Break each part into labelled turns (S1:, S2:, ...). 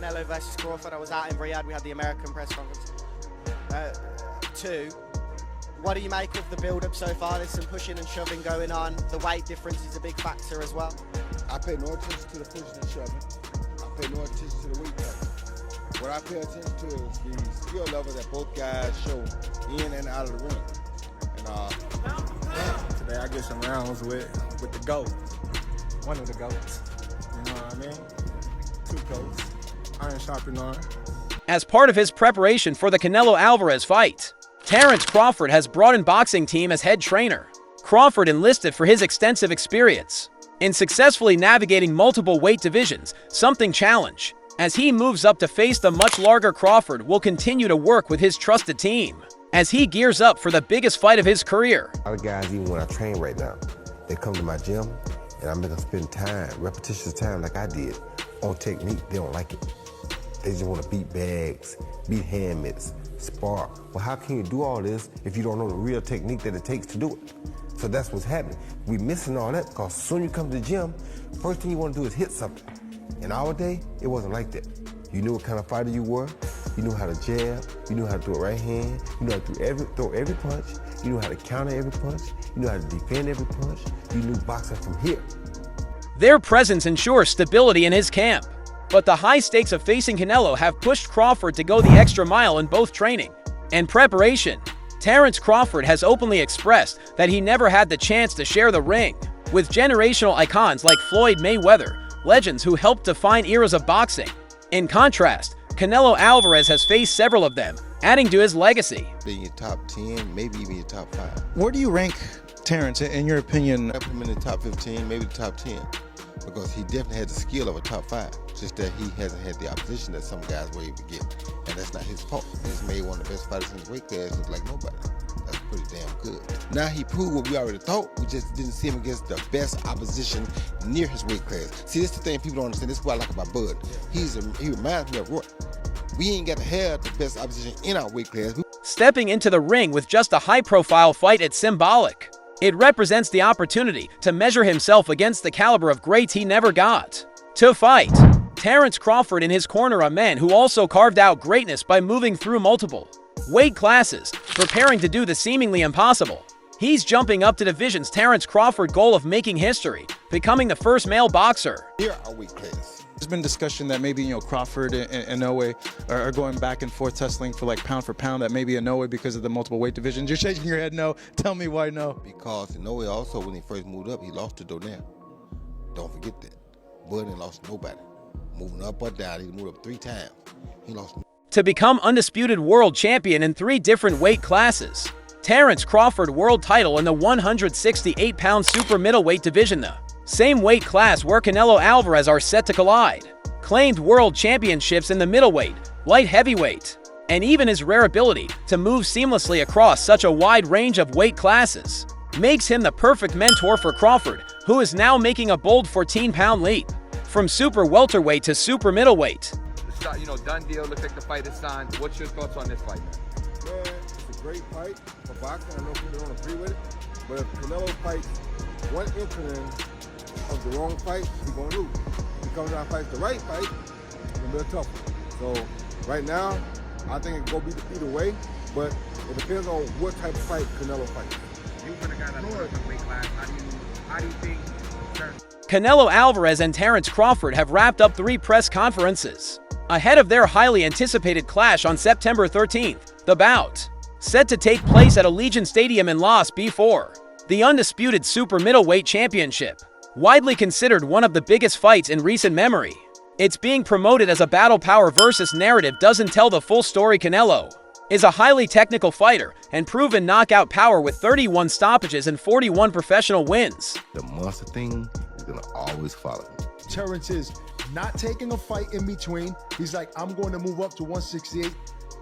S1: Canelo versus Crawford. I was out in Riyadh. We had the American press conference. 2. What do you make of the build-up so far? There's some pushing and shoving going on. The weight difference is a big factor as well.
S2: I pay no attention to the pushing and shoving. I pay no attention to the weight cut. What I pay attention to is the skill level that both guys show in and out of the ring. And
S3: today I get some rounds with the GOAT. One of the GOATs. You know what I mean? 2 GOATs. Iron sharpened iron.
S4: As part of his preparation for the Canelo Alvarez fight, Terence Crawford has brought in boxing team as head trainer. Crawford enlisted for his extensive experience in successfully navigating multiple weight divisions, something challenge. As he moves up to face the much larger Crawford, will continue to work with his trusted team as he gears up for the biggest fight of his career.
S5: A lot of guys, even when I train right now, they come to my gym and I make them spend time, repetitious time like I did, on technique. They don't like it. They just want to beat bags, beat hand mitts, spar. Well, how can you do all this if you don't know the real technique that it takes to do it? So that's what's happening. We're missing all that because as soon as you come to the gym, first thing you want to do is hit something. In our day, it wasn't like that. You knew what kind of fighter you were. You knew how to jab. You knew how to do a right hand. You knew how to throw every punch. You knew how to counter every punch. You knew how to defend every punch. You knew boxing from here.
S4: Their presence ensures stability in his camp. But the high stakes of facing Canelo have pushed Crawford to go the extra mile in both training and preparation. Terence Crawford has openly expressed that he never had the chance to share the ring with generational icons like Floyd Mayweather, legends who helped define eras of boxing. In contrast, Canelo Alvarez has faced several of them, adding to his legacy.
S2: in your top 10, maybe even your top 5.
S6: Where do you rank Terence, in your opinion?
S2: I put him in the top 15, maybe the top 10, because he definitely had the skill of a top 5. Just that he hasn't had the opposition that some guys were able to get, and that's not his fault. He's made one of the best fighters in his weight class look like nobody. That's pretty damn good. Now he proved what we already thought. We just didn't see him against the best opposition near his weight class. See, this is the thing people don't understand. This is what I like about Bud. He reminds me of Roy. We ain't got to have the best opposition in our weight class.
S4: Stepping into the ring with just a high-profile fight, it's symbolic. It represents the opportunity to measure himself against the caliber of greats he never got to fight. Terence Crawford in his corner, a man who also carved out greatness by moving through multiple weight classes, preparing to do the seemingly impossible. He's jumping up to divisions. Terence Crawford goal of making history, becoming the first male boxer.
S2: Here our weight class.
S6: There's been discussion that maybe, Crawford and Inoue are going back and forth tussling for pound for pound, that maybe Inoue because of the multiple weight divisions. You're shaking your head no. Tell me why no.
S2: Because Inoue also, when he first moved up, he lost to Donell. Don't forget that. Bud ain't lost to nobody. Moving up or down, he moved up 3 times. He lost.
S4: To become undisputed world champion in 3 different weight classes. Terence Crawford world title in the 168-pound super middleweight division, the same weight class where Canelo Alvarez are set to collide. Claimed world championships in the middleweight, light heavyweight, and even his rare ability to move seamlessly across such a wide range of weight classes makes him the perfect mentor for Crawford, who is now making a bold 14-pound leap from super welterweight to super middleweight.
S7: Done deal. Looks like the fight is signed. What's your thoughts on this fight, man?
S2: Man, it's a great fight for boxing. I know people don't agree with it, but if Canelo fights one inkling of the wrong fight, he's gonna lose. If he comes out and fights the right fight, it's gonna be a tough one. So right now, I think it can go either way, but it depends on what type of fight Canelo fights.
S7: You would have got that weight class. How do you think?
S4: Canelo Alvarez and Terence Crawford have wrapped up 3 press conferences ahead of their highly anticipated clash on September 13th. The bout, set to take place at Allegiant Stadium in Las B4, the undisputed super middleweight championship, widely considered one of the biggest fights in recent memory. It's being promoted as a battle power versus narrative doesn't tell the full story. Canelo is a highly technical fighter and proven knockout power with 31 stoppages and 41 professional wins.
S5: The monster thing is gonna always follow me.
S8: Terence is not taking a fight in between. He's like, I'm going to move up to 168.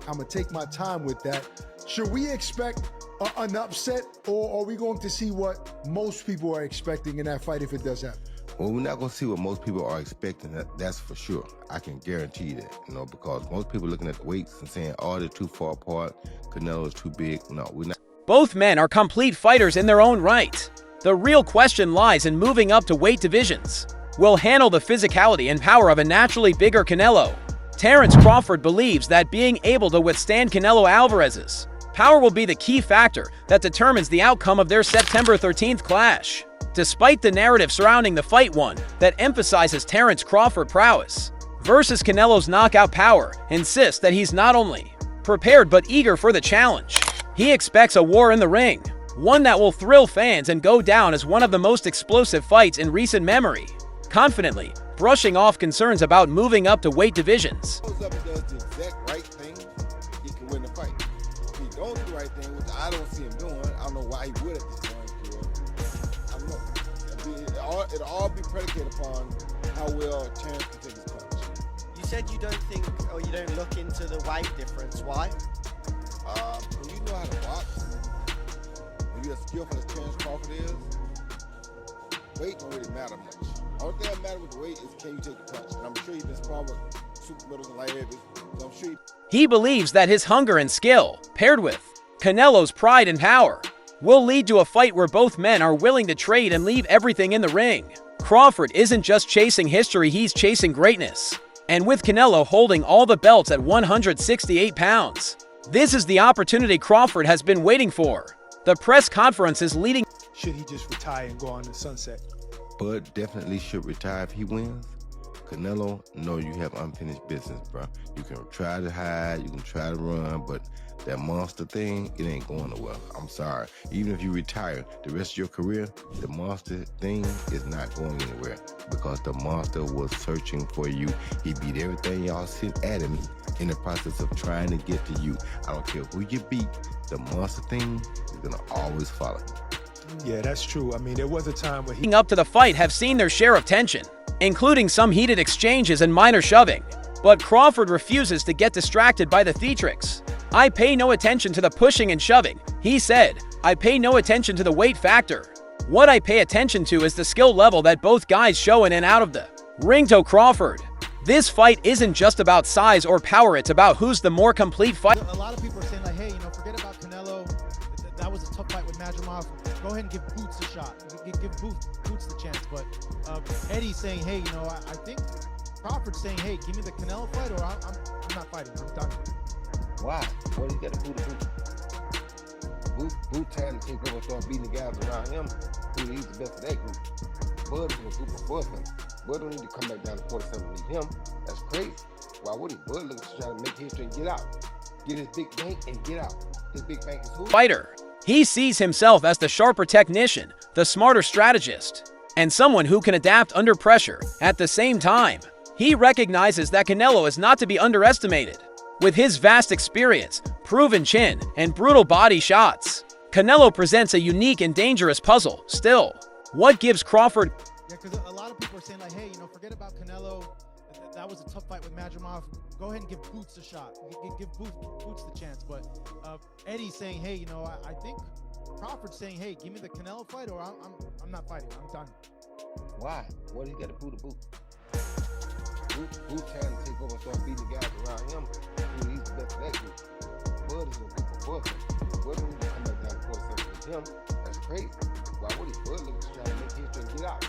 S8: I'm going to take my time with that. Should we expect an upset, or are we going to see what most people are expecting in that fight if it does happen?
S5: Well, we're not gonna see what most people are expecting, that's for sure. I can guarantee you that, because most people looking at the weights and saying, oh, they're too far apart, Canelo's too big. No, we're not.
S4: Both men are complete fighters in their own right. The real question lies in moving up to weight divisions. Will handle the physicality and power of a naturally bigger Canelo. Terence Crawford believes that being able to withstand Canelo Alvarez's power will be the key factor that determines the outcome of their September 13th clash. Despite the narrative surrounding the fight one that emphasizes Terence Crawford prowess versus Canelo's knockout power insists that he's not only prepared but eager for the challenge. He expects a war in the ring, one that will thrill fans and go down as one of the most explosive fights in recent memory, confidently brushing off concerns about moving up to weight divisions.
S2: Goes up and does the exact right thing, he can win the fight. If he don't do the right thing, which I don't see him doing, I don't know why he would at this point. I don't know. It'll all be predicated upon how well Terence can take his punch.
S1: You said you don't think, or you don't look into the weight difference. Why?
S2: When you know how to box, when you're as skillful as Terence Crawford is, weight don't really matter much. Only thing that matters with the weight is can you take the punch. And I'm sure he's been sparring with super middles and light heavies, so I'm sure
S4: He believes that his hunger and skill, paired with Canelo's pride and power, will lead to a fight where both men are willing to trade and leave everything in the ring. Crawford isn't just chasing history, he's chasing greatness. And with Canelo holding all the belts at 168 pounds, this is the opportunity Crawford has been waiting for. The press conference is leading.
S8: Should he just retire and go on the sunset?
S2: Bud definitely should retire if he wins. Canelo, no, you have unfinished business, bro. You can try to hide, you can try to run, but that monster thing, it ain't going nowhere. I'm sorry. Even if you retire the rest of your career, the monster thing is not going anywhere because the monster was searching for you. He beat everything y'all sent at him in the process of trying to get to you. I don't care who you beat, the monster thing is gonna always follow you.
S8: Yeah, that's true. I mean, there was a time where he
S4: Up to the fight have seen their share of tension, including some heated exchanges and minor shoving. But Crawford refuses to get distracted by the theatrics. I pay no attention to the pushing and shoving, he said. I pay no attention to the weight factor. What I pay attention to is the skill level that both guys show in and out of the ring. To Crawford, this fight isn't just about size or power, it's about who's the more complete fighter.
S9: A lot of people are saying like, hey, forget about Canelo. That was a tough fight with Madrimov. Go ahead and give Boots a shot. Give Boots the chance. But Eddie's saying, hey, I think Crawford's saying, hey, give me the Canelo fight or I'm not fighting. I'm done.
S5: Why? What he got to do to Boot trying to take over and start beating the guys around him. He's the best of that group. Bud is in a group above him. Bud don't need to come back down to 47 and leave him. That's crazy. Why would he? Bud looks to try to make history and get out. Get his big bank and get out. His big bank is who?
S4: Fighter. He sees himself as the sharper technician, the smarter strategist, and someone who can adapt under pressure. At the same time, he recognizes that Canelo is not to be underestimated. With his vast experience, proven chin, and brutal body shots, Canelo presents a unique and dangerous puzzle. Still, what gives Crawford...
S9: Yeah, because a lot of people are saying like, hey, forget about Canelo. That was a tough fight with Madrimov. Go ahead and give Boots a shot. Give Boots the chance. But Eddie's saying, hey, I think Crawford's saying, hey, give me the Canelo fight or I'm not fighting. I'm done.
S5: Why? What he got to do to Boot? Boot trying to take over and start beating the guys around him. He's the best of that group. Bud is in a group above him. Bud don't need to come back down to 47 with him. That's crazy. Why would he? Bud looks to try to make history and get out.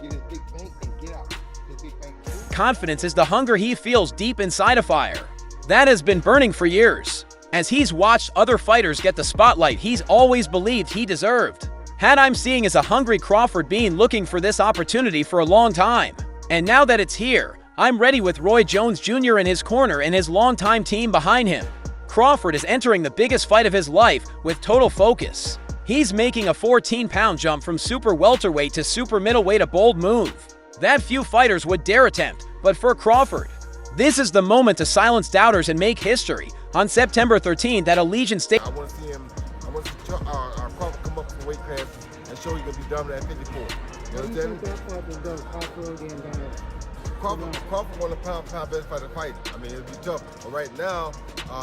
S5: Get his big bank and get out. His big bank is who?
S4: Confidence is the hunger he feels deep inside a fire that has been burning for years. As he's watched other fighters get the spotlight he's always believed he deserved. What I'm seeing is a hungry Crawford being looking for this opportunity for a long time. And now that it's here, I'm ready with Roy Jones Jr. in his corner and his longtime team behind him. Crawford is entering the biggest fight of his life with total focus. He's making a 14-pound jump from super welterweight to super middleweight, a bold move that few fighters would dare attempt. But for Crawford, this is the moment to silence doubters and make history on September 13th at Allegiant Stadium.
S2: I want to see Crawford come up from weight class and show he's going to be dominant at 54. You understand? Crawford won a pound best fighter fight. I mean, it'll be tough. But right now,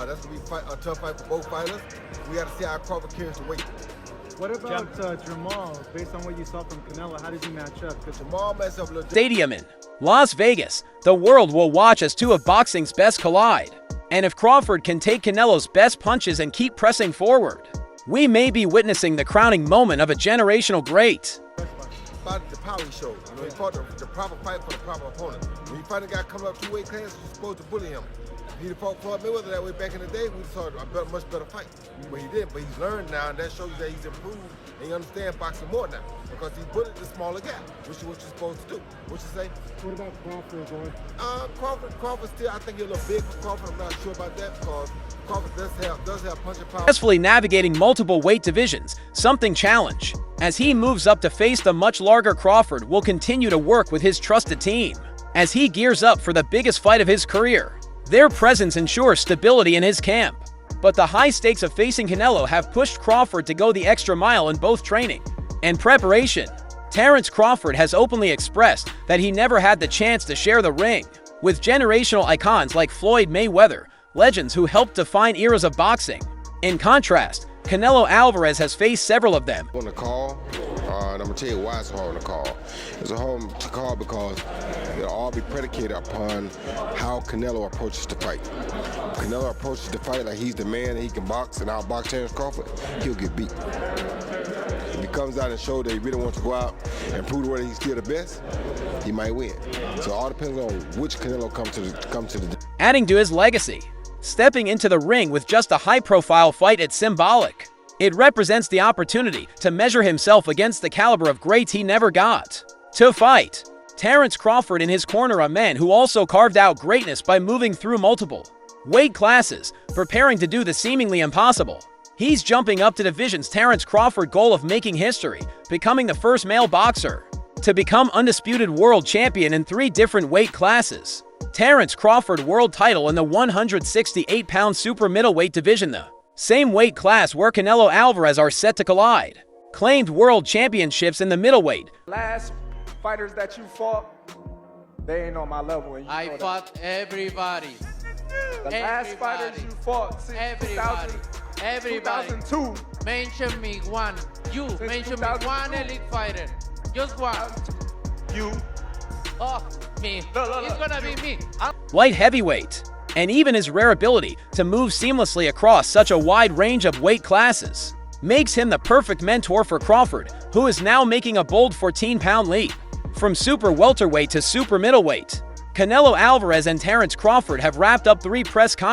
S2: that's going to be a tough fight for both fighters. We got to see how Crawford carries the weight.
S3: What about Jamal? Based on what you saw from Canelo, how does he match up? Because
S2: Jamal matches up a little
S4: Stadium in Las Vegas, the world will watch as two of boxing's best collide. And if Crawford can take Canelo's best punches and keep pressing forward, we may be witnessing the crowning moment of a generational great.
S10: about the power he showed. You know, he fought the proper fight for the proper opponent. When you fight a guy coming up 2 weight classes, you're supposed to bully him. If he'd fought Floyd Mayweather that way back in the day, we'd saw a much better fight. But he didn't. But he's learned now, and that shows you that he's improved and he understands boxing more now because he bullied the smaller guy, which is what you're supposed to do. What you say?
S8: What about Crawford going?
S10: Crawford still, I think he's a little big for Crawford. I'm not sure about that because Crawford does have punching power.
S4: Successfully navigating multiple weight divisions, something challenge. As he moves up to face the much larger Crawford, will continue to work with his trusted team. As he gears up for the biggest fight of his career, their presence ensures stability in his camp. But the high stakes of facing Canelo have pushed Crawford to go the extra mile in both training and preparation. Terence Crawford has openly expressed that he never had the chance to share the ring with generational icons like Floyd Mayweather, legends who helped define eras of boxing. In contrast, Canelo Alvarez has faced several of them.
S2: On the call, and I'm gonna tell you why it's hard on the call. It's a hard to call because it'll all be predicated upon how Canelo approaches the fight. If Canelo approaches the fight like he's the man, he can box, and I'll box Terence Crawford, he'll get beat. If he comes out and shows that he really wants to go out and prove whether he's still the best, he might win. So it all depends on which Canelo comes to the.
S4: Adding to his legacy, stepping into the ring with just a high-profile fight is symbolic. It represents the opportunity to measure himself against the caliber of greats he never got to fight. Terence Crawford in his corner, a man who also carved out greatness by moving through multiple weight classes, preparing to do the seemingly impossible. He's jumping up to divisions. Terence Crawford goal of making history, becoming the first male boxer to become undisputed world champion in 3 different weight classes. Terence Crawford world title in the 168-pound super middleweight division, the same weight class where Canelo Alvarez are set to collide. Claimed world championships in the middleweight.
S3: Last fighters that you fought, they ain't on my level. And you
S11: I
S3: know
S11: fought
S3: that.
S11: everybody.
S3: The last fighters you fought since
S11: Everybody.
S3: 2002.
S11: Mention me one. You
S3: Since
S11: mention me
S3: 2002.
S11: one elite fighter. Just one.
S3: You.
S11: Oh, me.
S3: Look,
S11: It's gonna be me.
S4: Light heavyweight, and even his rare ability to move seamlessly across such a wide range of weight classes makes him the perfect mentor for Crawford, who is now making a bold 14-pound leap. From super welterweight to super middleweight, Canelo Alvarez and Terence Crawford have wrapped up 3 press conferences